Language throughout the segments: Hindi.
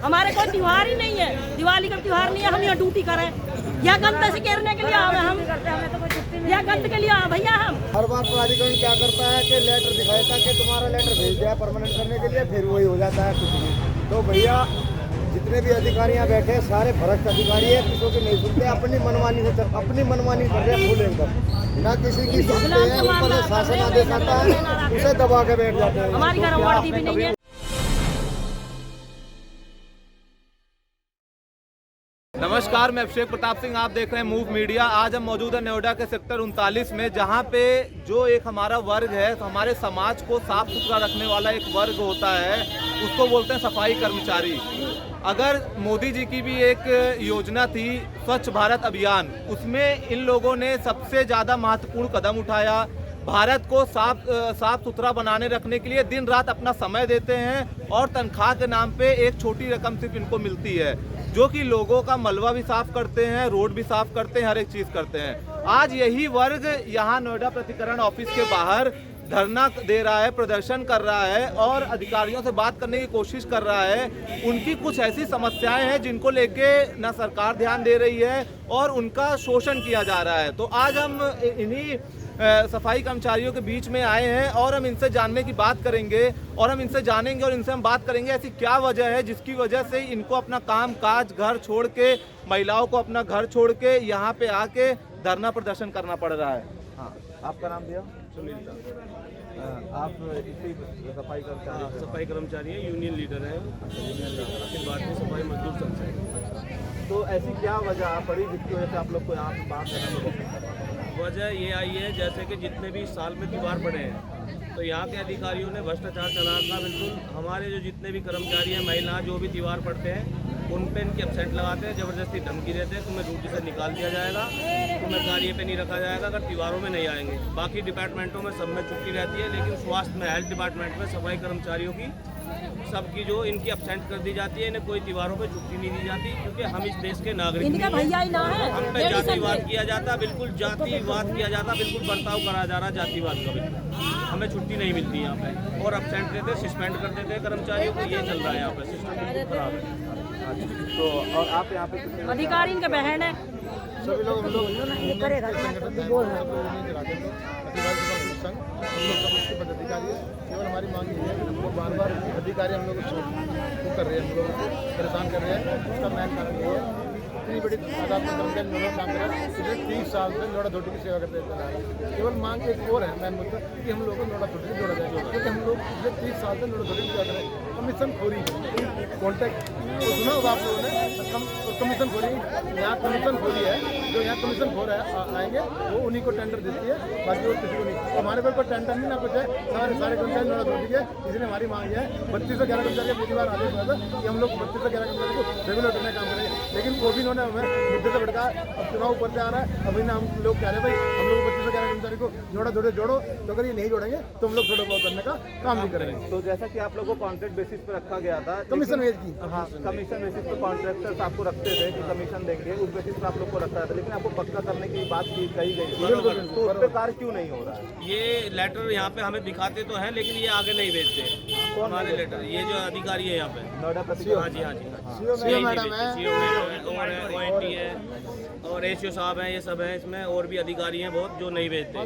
हमारे कोई त्योहार ही नहीं है, दिवाली का त्योहार नहीं है, हम यहाँ ड्यूटी करें या गंद से घेरने के लिए आवे हम या गंद के लिए आवे भैया हम। हर बार प्राधिकरण क्या करता है कि लेटर दिखाता कि तुम्हारा लेटर भेज दिया परमानेंट करने के लिए, फिर वही हो जाता है कुछ नहीं। तो भैया जितने भी अधिकारी यहाँ बैठे हैं सारे भ्रष्ट अधिकारी है, किसी की नहीं सुनते, अपनी मनमानी कर रहे हैं फुल एकदम, ना किसी की सुनते हैं। ऊपर से शासन आदेश आता है उसे दबा के बैठ जाते हैं। हमारी घर वर्दी भी नहीं है। नमस्कार, मैं अभिषेक प्रताप सिंह, आप देख रहे हैं मूव मीडिया। आज हम मौजूद है नोएडा के सेक्टर 39 में, जहां पे जो एक हमारा वर्ग है, तो हमारे समाज को साफ सुथरा रखने वाला एक वर्ग होता है, उसको बोलते हैं सफाई कर्मचारी। अगर मोदी जी की भी एक योजना थी स्वच्छ भारत अभियान, उसमें इन लोगों ने सबसे ज़्यादा महत्वपूर्ण कदम उठाया। भारत को साफ सुथरा बनाने रखने के लिए दिन रात अपना समय देते हैं और तनख्वाह के नाम पे एक छोटी रकम सिर्फ इनको मिलती है, जो कि लोगों का मलबा भी साफ करते हैं, रोड भी साफ करते हैं, हर एक चीज़ करते हैं। आज यही वर्ग यहाँ नोएडा प्राधिकरण ऑफिस के बाहर धरना दे रहा है, प्रदर्शन कर रहा है और अधिकारियों से बात करने की कोशिश कर रहा है। उनकी कुछ ऐसी समस्याएं हैं जिनको लेके ना सरकार ध्यान दे रही है और उनका शोषण किया जा रहा है। तो आज हम इन्हीं सफाई कर्मचारियों के बीच में आए हैं और हम इनसे जानने की बात करेंगे और हम इनसे जानेंगे और इनसे हम बात करेंगे ऐसी क्या वजह है जिसकी वजह से इनको अपना काम काज घर छोड़ के, महिलाओं को अपना घर छोड़ के यहाँ पे आके धरना प्रदर्शन करना पड़ रहा है। हाँ, आपका नाम भैया? सुनील। आप इसी सफाई कर्मचारी है, यूनियन लीडर है अखिल भारतीय सफाई मजदूर संघ से। तो ऐसी क्या वजह पड़ी जिसकी वजह से आप लोग को यहाँ पे बात करने? वजह ये आई है जैसे कि जितने भी साल में त्योहार पड़े हैं, तो यहाँ के अधिकारियों ने भ्रष्टाचार चला रखा। बिल्कुल हमारे जो जितने भी कर्मचारी हैं, महिला जो भी त्योहार पड़ते हैं, उन पे इनके एब्सेंट लगाते हैं, ज़बरदस्ती धमकी देते हैं, तुम्हें ड्यूटी से निकाल दिया जाएगा, तुम्हें कार्य पे नहीं रखा जाएगा अगर त्योहारों में नहीं आएंगे। बाकी डिपार्टमेंटों में सब में छुट्टी रहती है, लेकिन स्वास्थ्य में, हेल्थ डिपार्टमेंट में सफाई कर्मचारियों की सबकी जो इनकी एब्सेंट कर दी जाती है, इन्हें कोई त्योहारों पे छुट्टी नहीं दी जाती, क्योंकि हम इस देश के नागरिक हैं। हम पे जातिवाद किया जाता, बिल्कुल जातिवाद किया जाता, बिल्कुल बर्ताव करा जा रहा जातिवाद का। बिल्कुल हमें छुट्टी नहीं मिलती यहाँ पे और एब्सेंट देते, सस्पेंड कर देते कर्मचारियों को। ये चल रहा है यहाँ पे, सिस्टम बिल्कुल खराब है। तो और आप यहाँ पे अधिकारी इनके बहन है, सभी लोग हम लोग पदाधिकारी है। केवल हमारी मांग ये है कि हम लोग बार बार अधिकारी हम लोग को कर रहे हैं, हम लोगों को परेशान कर रहे हैं। उसका मेन कारण ये है इतनी बड़ी तादाद में कर्मचारी काम कर रहे हैं। पिछले 30 साल से नोएडा अथॉरिटी की सेवा करते हैं। केवल मांग एक और है मेन मुद्दा कि हम लोग को नोएडा अथॉरिटी जोड़ा जाए, क्योंकि हम लोग पिछले 30 साल से नोएडा अथॉरिटी क्या करें, कमीशन खोरी कॉन्टैक्ट तो सुना होगा आप लोगों ने, कमीशन खोरी। यहाँ कमीशन खोरी है, जो यहाँ कमीशन खोर आएंगे वो उन्हीं को टेंडर देती है, बाकी और किसी को नहीं। हमारे पर कोई टेंडर नहीं ना कुछ है, सारे कर्मचारी नोएडा अथॉरिटी है। इसलिए हमारी मांग है 32 से 11 कर्मचारी पिछली बार आदेश हुआ था कि हम लोग 32 से 11 कर्मचारी को रेगुलर करने काम करेंगे, लेकिन वो भी इन्होंने हमें मुद्दे से भड़का। अब चुनाव ऊपर से आ रहा है, अभी ना हम लोग कह रहे हैं भाई हम लोग 32 से 11 कर्मचारी को जोड़ो, तो अगर ये नहीं जोड़ेंगे तो हम लोग थोड़ा बहुत करने का काम नहीं करेंगे। तो जैसा कि आप लोगों को कॉन्ट्रैक्ट बेसिस पे रखा गया था, कमीशन बेस की, हाँ, कमीशन बेसिस पे कॉन्ट्रैक्टर्स आपको रखते थे कि कमीशन देंगे, उस बेसिस पे आप लोग को रखा था, लेकिन आपको पक्का करने की बात कही गई, तो उस पर कार्य क्यों नहीं हो रहा है? ये लेटर यहाँ पे हमें दिखाते तो हैं, लेकिन ये आगे नहीं भेजते हमारे लेटर। ये जो अधिकारी है यहाँ पे नोएडा प्रतिनिधि, हाँ जी, सीओ मैडम है, और ONT है और ACO साहब हैं, ये सब हैं। इसमें और भी अधिकारी हैं बहुत जो नहीं भेजते।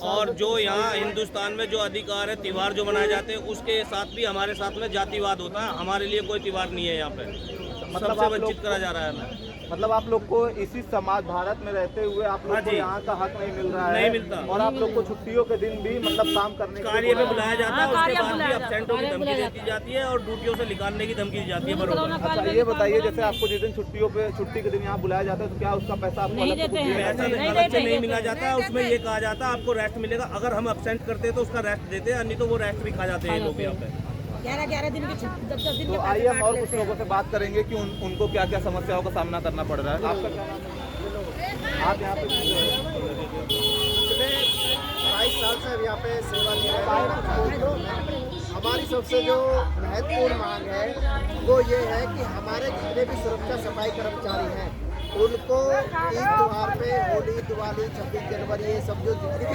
और जो यहाँ हिंदुस्तान में जो अधिकार है, त्यौहार जो मनाए जाते हैं, उसके साथ भी हमारे साथ में जातिवाद होता है। हमारे लिए कोई त्यौहार नहीं है यहाँ पे, मतलब सबसे वंचित करा जा रहा है हमें। मतलब आप लोग को इसी समाज भारत में रहते हुए आप लोग को यहाँ का हक नहीं मिल रहा है, नहीं मिलता। और आप लोग को छुट्टियों के दिन भी मतलब काम करने के कार्य में बुलाया जाता है, उसके बाद भी बुलाया एब्सेंटों की धमकी दी जाती है और ड्यूटियों से निकालने की धमकी दी जाती है। बरोबर। अच्छा, ये बताइए, जैसे आपको जिस दिन छुट्टी के दिन यहाँ बुलाया जाता है, तो क्या उसका पैसा आपको अलग से कुछ दिया जाता है? पैसा अलग से नहीं मिला जाता है। उसमें ये कहा जाता है आपको रेस्ट मिलेगा। अगर हम एब्सेंट करते हैं तो उसका रेस्ट देते हैं, नहीं तो वो रेस्ट भी खा जाते हैं लोग यहाँ पे। 11 दिन की 10 दिन तो आइए हम और कुछ लोगों से बात करेंगे कि उनको क्या क्या समस्याओं का सामना करना पड़ रहा है। आपका क्या नाम है? आप यहाँ पे पिछले 22 साल से यहाँ पे सेवा ले रहे हैं। हमारी सबसे जो महत्वपूर्ण मांग है वो ये है कि हमारे जितने भी सुरक्षा सफाई कर्मचारी हैं, उनको ईद त्योहार पे, होली, दिवाली, 26 जनवरी, ये सब जो जितनी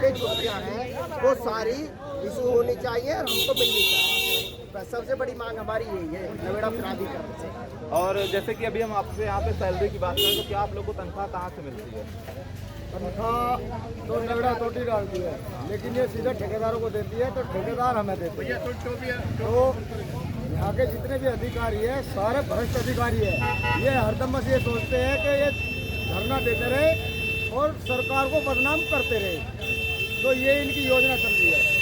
भी छुट्टियाँ हैं वो सारी इशू होनी चाहिए और हमको मिलनी चाहिए। सबसे बड़ी मांग हमारी यही है नोएडा प्राधिकरण से। और जैसे कि अभी हम आपसे यहाँ पे सैलरी की बात करें तो क्या आप लोग को तनख्वाह कहाँ से मिलती है? तनख्वाह तो नोएडा अथॉरिटी डालती है, लेकिन ये सीधा ठेकेदारों को देती है, तो ठेकेदार हमें देते हैं। तो यहाँ के जितने भी अधिकारी है सारे भ्रष्ट अधिकारी है। ये हरदम बस ये सोचते हैं कि ये धरना देते रहे और सरकार को बदनाम करते रहे, तो ये इनकी योजना चल रही है।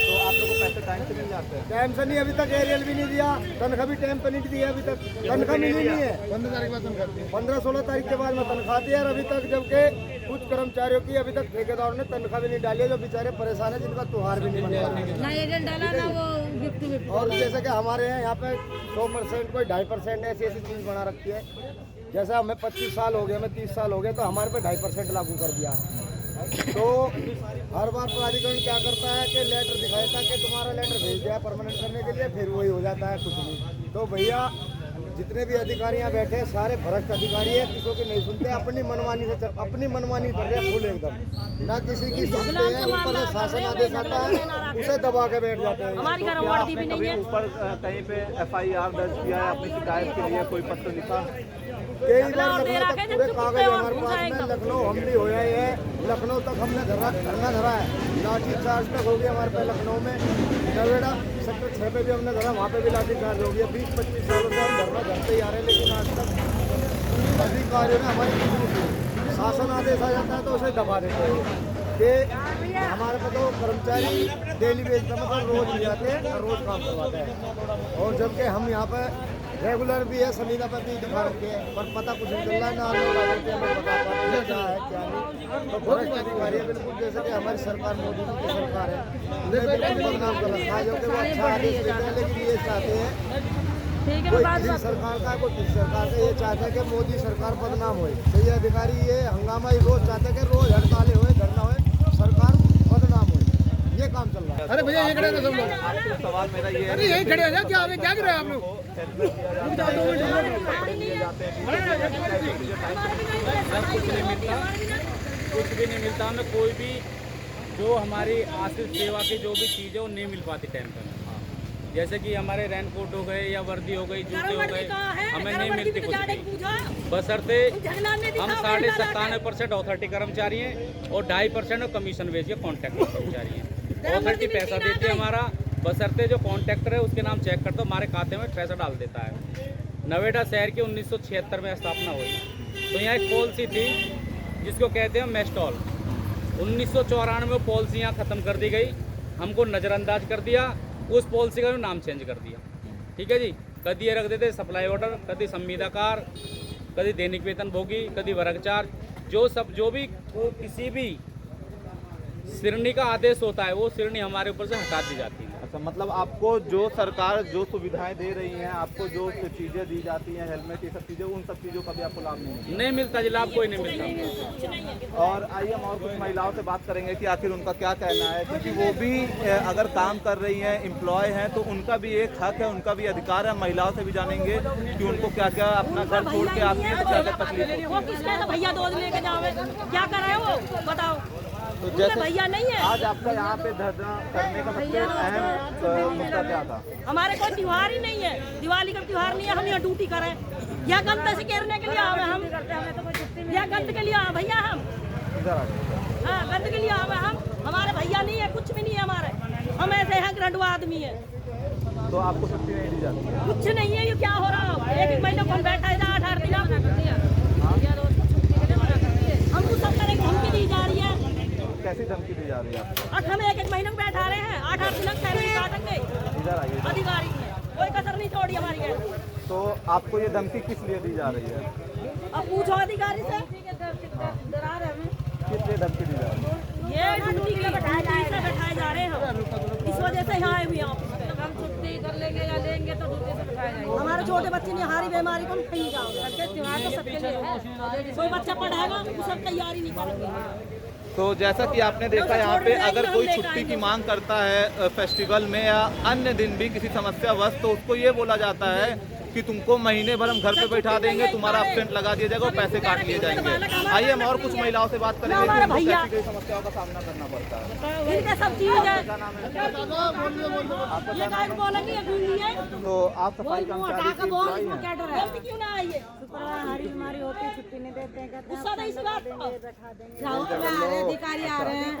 तो आप लोगों को पैसे टाइम से मिल जाते हैं? टाइम से नहीं, अभी तक एरियल भी नहीं दिया, तनख्वाह भी टाइम पे नहीं दी है, अभी तक तनख्वाह मिली नहीं है। 15 तारीख में तनख्वाह दी, 15-16 तारीख के बाद में तनख्वाह दी है अभी तक, जबकि कुछ कर्मचारियों की अभी तक ठेकेदारों ने तनख्वाह भी नहीं डाली है, जो बेचारे परेशान है, जिनका त्योहार भी नहीं मना है। और जैसे कि हमारे यहाँ पे 100% कोई 2.5% ऐसी चीज़ बना रखी है। जैसा हमें 25 साल हो गए, हमें 30 साल हो गए, तो हमारे पे 2.5% लागू कर दिया। तो हर बार प्राधिकरण क्या करता है कि लेटर दिखाता है कि तुम्हारा लेटर भेज दिया परमानेंट करने के लिए, फिर वही हो जाता है कुछ नहीं। तो भैया जितने भी अधिकारी यहाँ बैठे हैं सारे भ्रष्ट अधिकारी है, किसी की नहीं सुनते, अपनी मनमानी कर रहे हैं फुल एकदम, ना किसी की सुनते हैं। ऊपर से शासन आदेश आता है उसे दबा के बैठ जाते हैं। हमारी घर वार्डी भी नहीं है। ऊपर कहीं पे FIR दर्ज किया है, अपनी शिकायत के लिए कोई पत्र लिखा? कई बार लखनऊ तक पूरे कागज हमारे पास में, लखनऊ हम भी हो गए है, लखनऊ तक हमने धरना धरा है, लाठी चार्ज तक हो गया हमारे पे लखनऊ में। नोएडा सेक्टर 6 पे भी हमने धरा, वहाँ पे भी लाठी चार्ज हो गया। 20-25 सालों से हम धरना धरते ही आ रहे हैं, लेकिन आज तक अधिकारियों ने हमारी शासन आदेश आ जाता है तो उसे दबा देते हैं कि हमारे पे तो कर्मचारी डेली बेस पर मतलब रोज मिल जाते हैं और रोज काम करवाते हैं, और जबकि हम यहाँ पे रेगुलर भी है, समीना पर भी दिखा रखे हैं, पर पता कुछ नहीं चल रहा है ना, हमें बता पाते क्या है क्या नहीं। तो भ्रष्ट अधिकारी है बिल्कुल, जैसे कि हमारी सरकार मोदी जी की सरकार है, उन्हें बिल्कुल बदनाम कर रखा है, जो कि वो अच्छा आदेश देते हैं, लेकिन ये चाहते हैं कोई किसी सरकार का कोई किसी सरकार का, ये चाहते हैं कि मोदी सरकार बदनाम हो। तो ये अधिकारी ये हंगामा ही रोज चाहते हैं कि रोज हड़तालें हुए, धरना हुए, सरकार बदनाम हो, ये काम चल रहा है। अरे भैया ये खड़े हैं सब लोग, सवाल मेरा ये है, अरे यही खड़े हैं क्या आगे क्या कर रहे हैं आप लोग? कुछ भी नहीं मिलता हमें, कोई भी जो हमारी आश्रित सेवा की जो भी चीज़ है वो नहीं मिल पाती टाइम पर। जैसे कि हमारे रेनकोट हो गए या वर्दी हो गई, जूते हो गए, हमें नहीं मिलती कुछ भी, बशर्ते हम 97% अथॉरिटी कर्मचारी हैं और 2.5% कमीशन बेस के कॉन्ट्रैक्टर कर्मचारी हैं। अथॉरिटी पैसा देती है हमारा, बशर्ते जो कॉन्ट्रैक्टर है उसके नाम चेक करता, हमारे खाते में पैसा डाल देता है। नोएडा शहर की 1976 में स्थापना हुई, तो यहाँ एक पॉलिसी थी जिसको कहते हैं मेस्टॉल। 1994 में वो पॉलिसी यहाँ ख़त्म कर दी गई, हमको नज़रअंदाज कर दिया, उस पॉलिसी का नाम चेंज कर दिया। ठीक है जी, कभी ये रख देते सप्लाई ऑर्डर, कभी संविदाकार, कभी दैनिक वेतन भोगी, कभी वर्ग चार्ज, जो भी किसी भी श्रेणी का आदेश होता है वो श्रेणी हमारे ऊपर से हटा दी जाती है। अच्छा, मतलब आपको जो सरकार जो सुविधाएं दे रही हैं, आपको जो चीज़ें दी जाती हैं, हेलमेट, ये सब चीज़ें, उन सब चीज़ों का भी आपको लाभ नहीं मिलता जी, लाभ कोई नहीं मिलता। और आइए हम और कुछ महिलाओं से बात करेंगे कि आखिर उनका क्या कहना है, क्योंकि वो भी अगर काम कर रही हैं, एम्प्लॉय हैं, तो उनका भी एक हक है, उनका भी अधिकार है। महिलाओं से भी जानेंगे कि उनको क्या क्या अपना घर छोड़ के आती है तो क्या क्या तकलीफ है। वो किसका है भैया दूध लेके जाओगे, क्या कर रहे हो बताओ? तो जैसे भैया नहीं है। आज आपका यहाँ पे धरना करने का सबसे अहम मुद्दा क्या था? हमारे कोई त्योहार ही नहीं है, दिवाली का त्योहार नहीं है, हम यहाँ ड्यूटी करें या गंद से घेरने के लिए आवे हम, या गंद के लिए आवे भैया हम, हाँ गंद के लिए आवे हम। हमारे भैया नहीं है, कुछ भी नहीं है हमारे, हम ऐसे हैं ग्रंडवा आदमी है। तो आपको छुट्टी नहीं दी जाती है? कुछ नहीं है, ये क्या हो रहा है? एक महीने कौन बैठा है, 8 दिन हमको सब तरह की धमकी दी जा रही है। कैसी धमकी दी जा रही है आपको? हम एक महीने में बैठा रहे हैं, 8 दिन सैलरी काटेंगे। इधर आइए। अधिकारी ने कोई कसर नहीं छोड़ी हमारी है। तो आपको ये धमकी किस लिए दी जा रही है? अब पूछो अधिकारी से, किस लिए धमकी दी जा रही है? ये ड्यूटी के बैठाए जा रहे हैं हम, इस वजह से यहाँ आए हुए हैं। हम छुट्टी कर लेंगे या लेंगे तो ड्यूटी से बैठाया जाएगा। हमारे छोटे बच्चे ने हारी बीमारी को कहीं जाओगे, त्योहार तो सबके लिए है, कोई बच्चा पढ़ाएगा तो सब तैयारी नहीं करेंगे। तो जैसा कि आपने देखा यहाँ पे अगर कोई छुट्टी की मांग करता है फेस्टिवल में या अन्य दिन भी किसी समस्यावश, तो उसको ये बोला जाता है कि तुमको महीने भर हम घर पे बैठा देंगे, तुम्हारा एब्सेंट लगा दिया जाएगा और पैसे काट लिए जाएंगे। आइए हम और कुछ महिलाओं से बात करेंगे कि उनको कैसी कई समस्याओं का सामना करना पड़ता है। इनका सब चीज है। क्या नाम है? ये काय को बोलेंगे ये ढूंढ लिए। तो आप सफाई कर्मचारी की एम्प्लॉई हैं? क्या डर है? गलती क्यों ना आई है? हमारी बीमारी होती है, छुट्टी नहीं देते हैं, कहते गुस्सा नहीं इस बात का। अधिकारी आ रहे हैं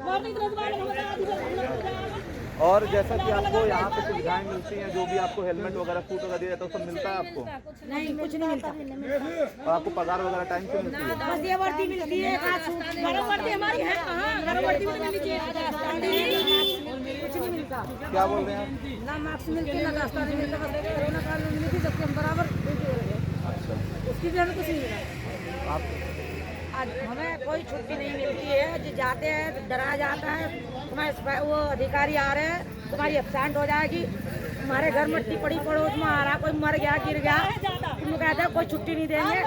मॉर्निंग रजवाड़े में बता दीजिए। और जैसा कि आपको यहाँ पे सुविधाएं मिलती हैं, जो भी आपको हेलमेट वगैरह फूट वगैरह दिया जाता है, वो सब मिलता है आपको? नहीं, कुछ नहीं मिलता। और आपको पगार वगैरह टाइम से मिलती है? बस ये वर्दी मिलती है, गरम वर्दी हमारी है कहाँ? गरम वर्दी भी तो मिलनी चाहिए। कुछ नहीं मिलता। क्या बोल रहे हैं? ना मार्क्स मिलते ना रास्ता नहीं मिलता। बस कोरोना काल में मिली थी, जबकि हम बराबर ड्यूटी कर रहे हैं। अच्छा, उसकी भी हमें कुछ नहीं मिला। आप आज हमें कोई छुट्टी नहीं मिलती है। जो जाते हैं तो डरा जाता है, तुम्हारे वो अधिकारी आ रहे हैं, तुम्हारी एब्सेंट हो जाएगी, तुम्हारे घर मट्टी पड़ी पड़ोस में आ रहा, कोई मर गया गिर गया, तुम कहते हैं कोई छुट्टी नहीं देंगे,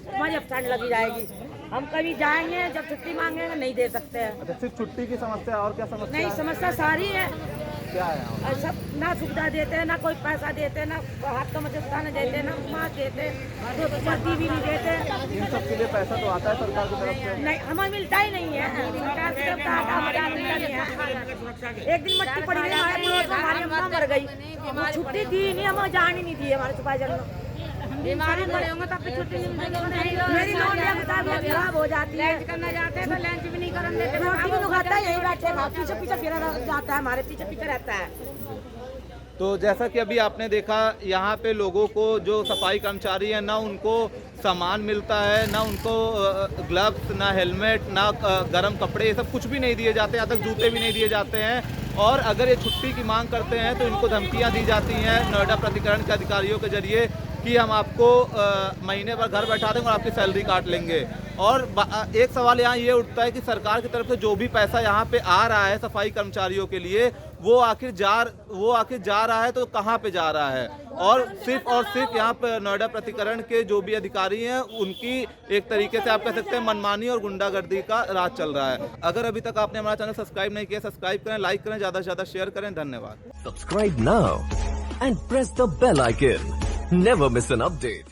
तुम्हारी एब्सेंट लगी जाएगी। हम कभी जाएंगे जब छुट्टी मांगेंगे नहीं दे सकते हैं। अच्छा, सिर्फ छुट्टी की समस्या और क्या समस्या नहीं, है? समस्या सारी है। क्या है यहाँ? और सब ना सुविधा देते हैं, ना कोई पैसा देते, ना हाथ का मदद नहीं देते, ना मास्क देते, तो वर्दी भी नहीं देते। इन सब के लिए पैसा तो आता है सरकार की तरफ से? नहीं, हमें मिलता ही नहीं है। सरकार की तरफ से आता मिलता नहीं है। एक दिन मट्टी पड़ी गई हमारे पड़ोस में, हमारी अम्मा मर गई, वो छुट्टी दी नहीं, हमें जान ही नहीं दी हमारे सुपरवाइजर ने। बीमारी पड़े होंगे तब भी छुट्टी नहीं मिलेगी। मेरी नौकरी किताब खराब हो जाती है, लंच करना जाते हैं तो लंच भी नहीं करने देते। रोटी भी खाता है, यही बैठे पीछे पीछे फिर जाता है, हमारे पीछे पीछे रहता है। तो जैसा कि अभी आपने देखा, यहाँ पे लोगों को जो सफाई कर्मचारी है, ना उनको सामान मिलता है, ना उनको ग्लव्स, ना हेलमेट, ना गर्म कपड़े, ये सब कुछ भी नहीं दिए जाते, यहाँ तक जूते भी नहीं दिए जाते हैं। और अगर ये छुट्टी की मांग करते हैं तो इनको धमकियाँ दी जाती हैं नोएडा प्राधिकरण के अधिकारियों के जरिए कि हम आपको महीने भर घर बैठा देंगे और आपकी सैलरी काट लेंगे। और एक सवाल यहाँ ये उठता है कि सरकार की तरफ से जो भी पैसा यहाँ पे आ रहा है सफाई कर्मचारियों के लिए, वो आखिर जा रहा है तो कहाँ पे जा रहा है? और सिर्फ यहाँ पे नोएडा प्राधिकरण के जो भी अधिकारी हैं, उनकी एक तरीके से आप कह सकते हैं मनमानी और गुंडागर्दी का राज चल रहा है। अगर अभी तक आपने हमारा चैनल सब्सक्राइब नहीं किया, सब्सक्राइब करें, लाइक करें, ज़्यादा से ज़्यादा शेयर करें। धन्यवाद। Subscribe now and press the bell icon. Never miss an update.